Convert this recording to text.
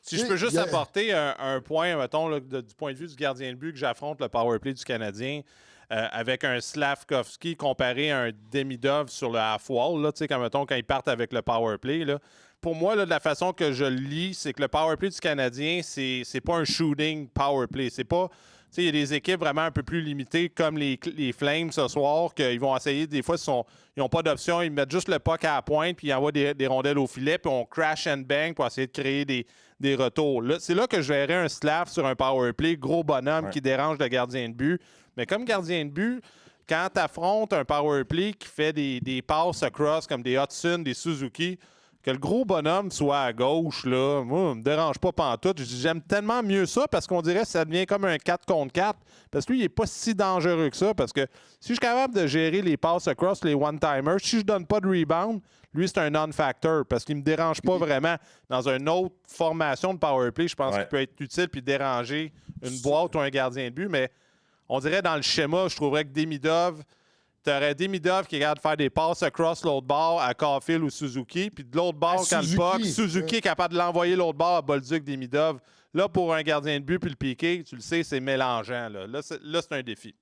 Si je peux juste apporter un point, mettons, là, du point de vue du gardien de but que j'affronte le power play du Canadien, avec un Slavkovski comparé à un Demidov sur le half-wall, là, quand ils partent avec le power play, là. Pour moi, là, de la façon que je le lis, c'est que le power play du Canadien, c'est pas un shooting power play. C'est pas... Il y a des équipes vraiment un peu plus limitées, comme les Flames ce soir, qu'ils vont essayer, des fois, ils n'ont pas d'option, ils mettent juste le puck à la pointe, puis ils envoient des rondelles au filet, puis on crash and bang pour essayer de créer des retours. C'est là que je verrais un Slav sur un power play, gros bonhomme qui dérange le gardien de but. Mais comme gardien de but, quand tu affrontes un power play qui fait des passes across comme des Hudson, des Suzuki, que le gros bonhomme soit à gauche, là, moi, ça me dérange pas pantoute. J'aime tellement mieux ça parce qu'on dirait que ça devient comme un 4 contre 4. Parce que lui, il n'est pas si dangereux que ça. Parce que si je suis capable de gérer les passes across, les one-timers, si je donne pas de rebound, lui, c'est un non-factor parce qu'il me dérange pas vraiment. Dans une autre formation de power play, je pense qu'il peut être utile puis déranger une boîte ou un gardien de but. Mais on dirait dans le schéma, je trouverais que Demidov... Tu aurais Demidov qui est capable de faire des passes across l'autre bord à Caulfield ou Suzuki. Puis de l'autre bord, quand le puck, Suzuki est capable de l'envoyer l'autre bord à Bolduc, Demidov. Là, pour un gardien de but puis le piqué, tu le sais, c'est mélangeant. Là c'est un défi.